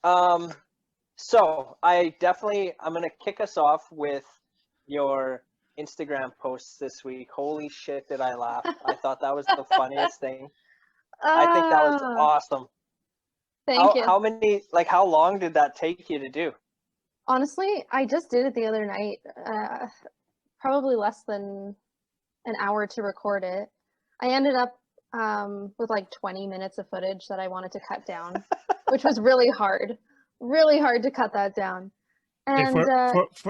Um, so I'm gonna kick us off with your Instagram posts this week. Holy shit, did I laugh! I thought that was the funniest thing. I think that was Oh, awesome. thank How you. how many how long did that take you to do? Honestly, I just did it the other night. Probably less than an hour to record it. I ended up with like 20 minutes of footage that I wanted to cut down, which was really hard to cut that down. Hey, And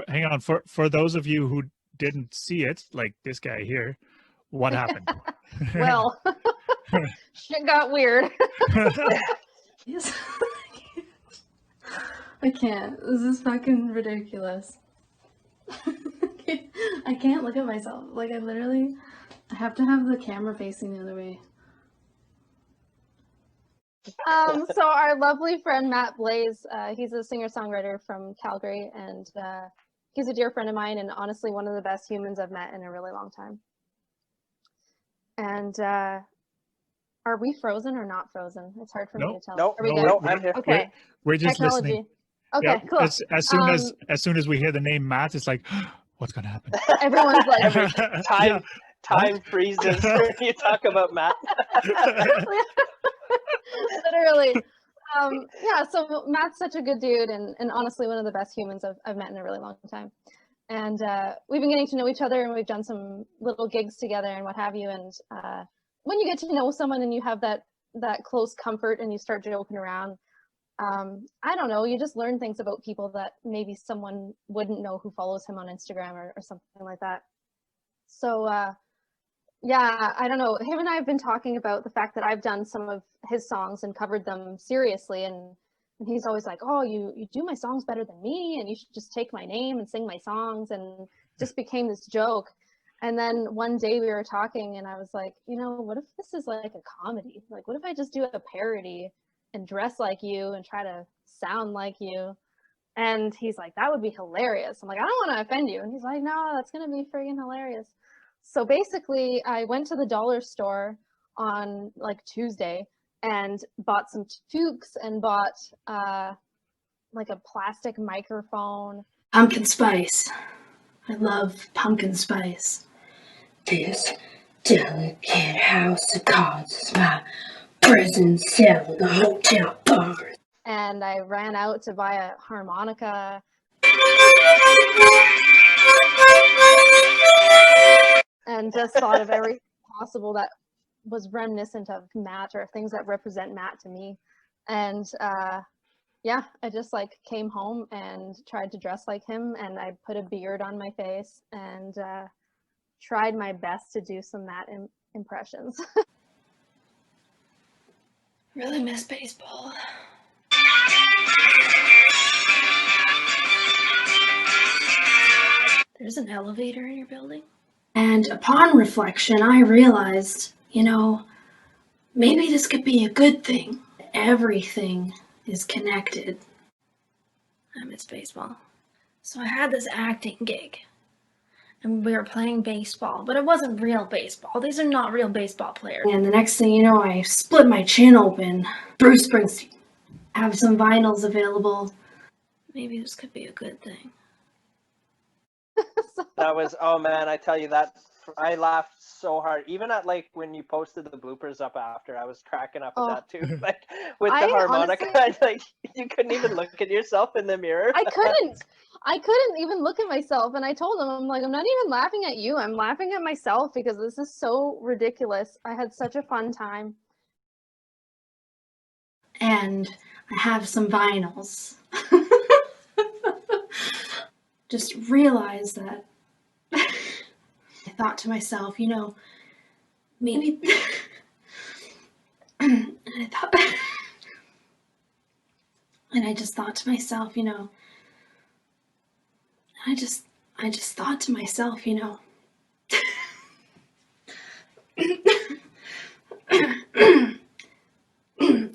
hang on, for those of you who didn't see it, like this guy here, what happened? well, shit got weird. Yes. I can't. This is fucking ridiculous. I can't look at myself. Like, I have to have the camera facing the other way. So our lovely friend Matt Blaze, he's a singer-songwriter from Calgary, and he's a dear friend of mine, and honestly one of the best humans I've met in a really long time. And are we frozen or not frozen? It's hard for me to tell. No, Are we no, good? I'm here. Okay. We're just Technology. listening. Okay, Yep. cool. As soon as we hear the name Matt, it's like, what's gonna happen? Everyone's like, time freezes when you talk about Matt. literally. Yeah, so Matt's such a good dude, and honestly one of the best humans I've met in a really long time. And we've been getting to know each other, and we've done some little gigs together and what have you. And when you get to know someone and you have that close comfort and you start joking around, I don't know, you just learn things about people that maybe someone wouldn't know who follows him on Instagram or something like that. So yeah, I don't know. Him and I have been talking about the fact that I've done some of his songs and covered them seriously, and he's always like, "Oh, you do my songs better than me, and you should just take my name and sing my songs," and just became this joke. And then one day we were talking, and I was like, what if this is like a comedy? Like, what if I just do a parody and dress like you and try to sound like you? And he's like, that would be hilarious. I'm like, I don't want to offend you. And he's like, no, that's going to be friggin' hilarious. So basically, I went to the dollar store on like Tuesday and bought some toques and bought like a plastic microphone. Pumpkin spice. I love pumpkin spice. This delicate house of cards is my present cell in the hotel bar. And I ran out to buy a harmonica. And just thought of everything possible that was reminiscent of Matt or things that represent Matt to me. And yeah, I just like came home and tried to dress like him, and I put a beard on my face and tried my best to do some Matt impressions. Really miss baseball. There's an elevator in your building? And upon reflection, I realized, maybe this could be a good thing. Everything is connected. I miss baseball. So I had this acting gig, and we were playing baseball, but it wasn't real baseball. These are not real baseball players. And the next thing you know, I split my chin open. Bruce Springsteen. Have some vinyls available. Maybe this could be a good thing. That was, oh man, I tell you that, I laughed so hard. Even at when you posted the bloopers up after, I was cracking up at that too. Like with the harmonica, honestly, you couldn't even look at yourself in the mirror. I couldn't even look at myself, and I told him, I'm like, I'm not even laughing at you. I'm laughing at myself because this is so ridiculous. I had such a fun time. And I have some vinyls. Just realized that I thought to myself, maybe and I just thought to myself, I just thought to myself, and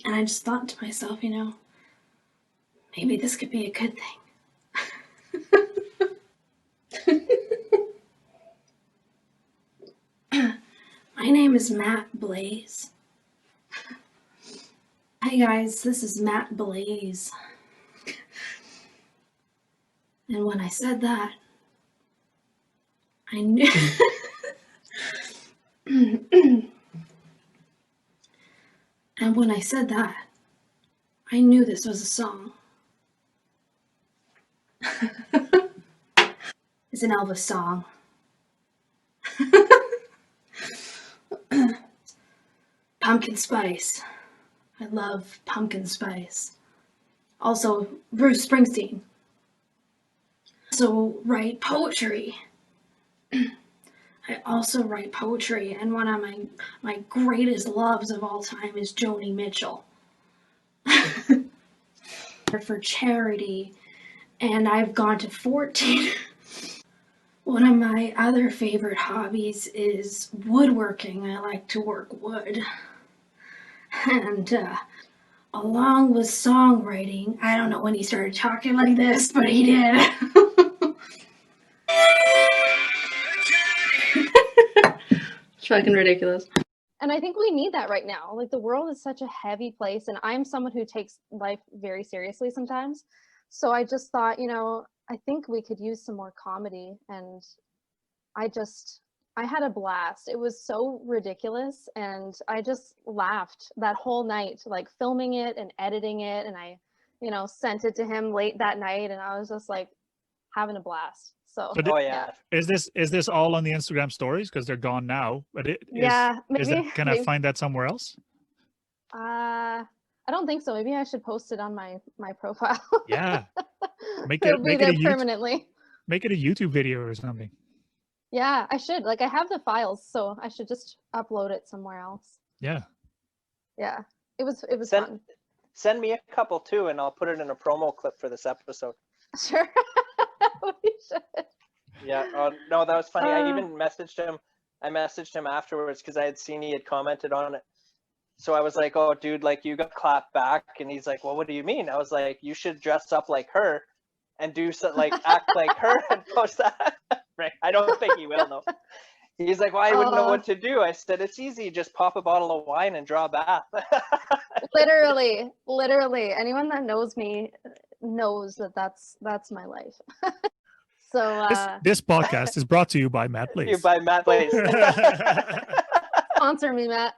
I just thought to myself, maybe this could be a good thing. My name is Matt Blaze. Hi guys, this is Matt Blaze. And when I said that, I knew. And when I said that, I knew this was a song. It's an Elvis song. Pumpkin spice. I love pumpkin spice. Also, Bruce Springsteen. Also write poetry. I also write poetry, and one of my greatest loves of all time is Joni Mitchell. For charity, and I've gone to 14. One of my other favorite hobbies is woodworking. I like to work wood. And along with songwriting, I don't know when he started talking like this, but he did. It's fucking ridiculous. And I think we need that right now. Like, the world is such a heavy place, and I'm someone who takes life very seriously sometimes. So I just thought, I think we could use some more comedy, and I had a blast. It was so ridiculous, and I just laughed that whole night, like filming it and editing it, and I, sent it to him late that night, and I was just like having a blast. So Oh yeah. Is this all on the Instagram stories? Because they're gone now. But can I find that somewhere else? I don't think so. Maybe I should post it on my profile. Yeah. It'll be there permanently. Make it a YouTube video or something. Yeah, I should. Like, I have the files, so I should just upload it somewhere else. Yeah. Yeah. It was fun. Send me a couple too, and I'll put it in a promo clip for this episode. Sure. We should. Yeah. No, that was funny. I even messaged him. I messaged him afterwards because I had seen he had commented on it. So I was like, "Oh, dude, like, you got clapped back," and he's like, "Well, what do you mean?" I was like, "You should dress up like her and do so, like, act like her and post that." Right? I don't think he will though. He's like, "Well, I wouldn't know what to do." I said, "It's easy. Just pop a bottle of wine and draw a bath." Literally. Anyone that knows me knows that that's my life. So this podcast is brought to you by Matt Blaze. By Matt Blaze. Sponsor me, Matt.